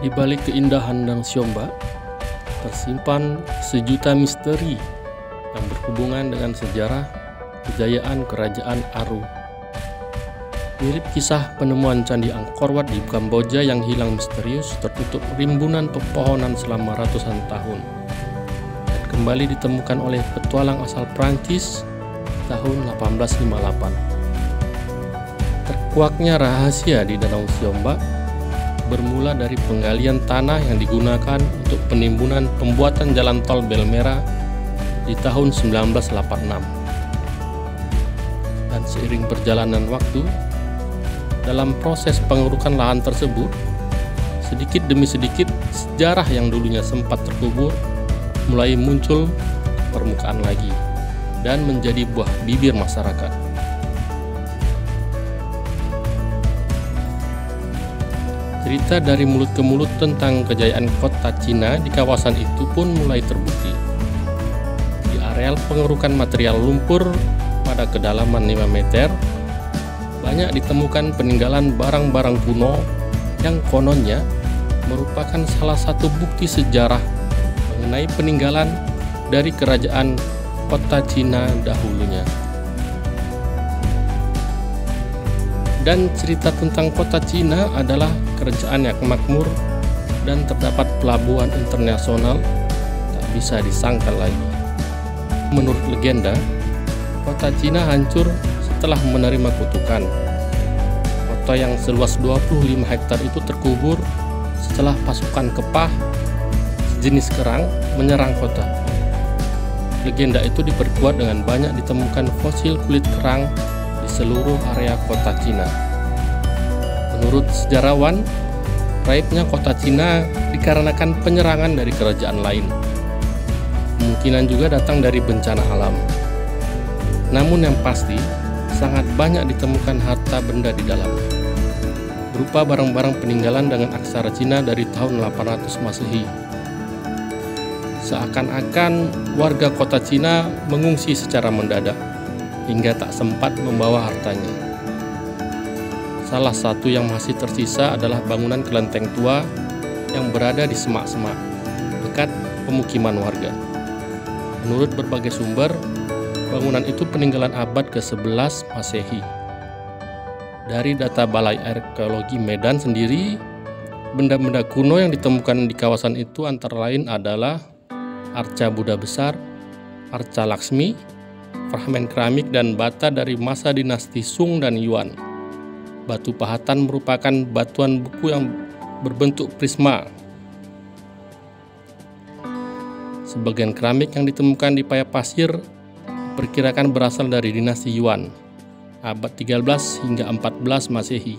Di balik keindahan Danau Siombak, tersimpan sejuta misteri yang berhubungan dengan sejarah kejayaan Kerajaan Aru. Mirip kisah penemuan Candi Angkor Wat di Kamboja yang hilang misterius tertutup rimbunan pepohonan selama ratusan tahun, dan kembali ditemukan oleh petualang asal Prancis tahun 1858. Terkuaknya rahasia di Danau Siombak bermula dari penggalian tanah yang digunakan untuk penimbunan pembuatan jalan tol Belmera di tahun 1986. Dan seiring perjalanan waktu, dalam proses pengerukan lahan tersebut, sedikit demi sedikit sejarah yang dulunya sempat terkubur mulai muncul ke permukaan lagi dan menjadi buah bibir masyarakat. Cerita dari mulut ke mulut tentang kejayaan kota Cina di kawasan itu pun mulai terbukti. Di areal pengerukan material lumpur pada kedalaman 5 meter, banyak ditemukan peninggalan barang-barang kuno yang kononnya merupakan salah satu bukti sejarah mengenai peninggalan dari kerajaan kota Cina dahulunya. Dan cerita tentang kota Cina adalah kerajaan yang makmur dan terdapat pelabuhan internasional tak bisa disangkal lagi. Menurut legenda, kota Cina hancur setelah menerima kutukan. Kota yang seluas 25 hektar itu terkubur setelah pasukan Kepah sejenis kerang menyerang kota. Legenda itu diperkuat dengan banyak ditemukan fosil kulit kerang di seluruh area kota Cina. Menurut sejarawan, raibnya kota Cina dikarenakan penyerangan dari kerajaan lain. Kemungkinan juga datang dari bencana alam. Namun yang pasti, sangat banyak ditemukan harta benda di dalam, berupa barang-barang peninggalan dengan aksara Cina dari tahun 800 Masehi. Seakan-akan warga kota Cina mengungsi secara mendadak, hingga tak sempat membawa hartanya. Salah satu yang masih tersisa adalah bangunan kelenteng tua yang berada di semak-semak dekat pemukiman warga. Menurut berbagai sumber, bangunan itu peninggalan abad ke-11 Masehi. Dari data Balai Arkeologi Medan sendiri, benda-benda kuno yang ditemukan di kawasan itu antara lain adalah arca Buddha besar, arca Laksmi, fragmen keramik dan bata dari masa dinasti Sung dan Yuan. Batu pahatan merupakan batuan beku yang berbentuk prisma. Sebagian keramik yang ditemukan di Paya Pasir diperkirakan berasal dari dinasti Yuan, abad 13 hingga 14 Masehi,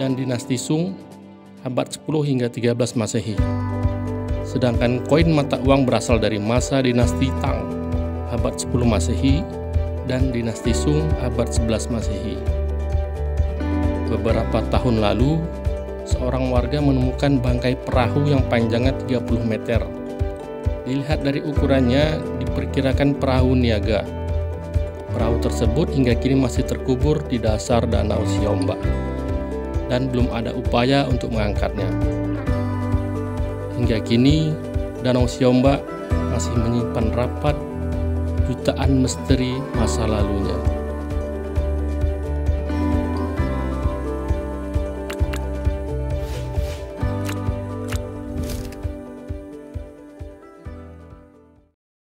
dan dinasti Sung, abad 10 hingga 13 Masehi. Sedangkan koin mata uang berasal dari masa dinasti Tang, abad 10 Masehi, dan dinasti Sung abad 11 Masehi. Beberapa tahun lalu, seorang warga menemukan bangkai perahu yang panjangnya 30 meter. Dilihat dari ukurannya, diperkirakan perahu niaga. Perahu tersebut hingga kini masih terkubur di dasar Danau Siombak, dan belum ada upaya untuk mengangkatnya. Hingga kini, Danau Siombak masih menyimpan rapat jutaan misteri masa lalunya.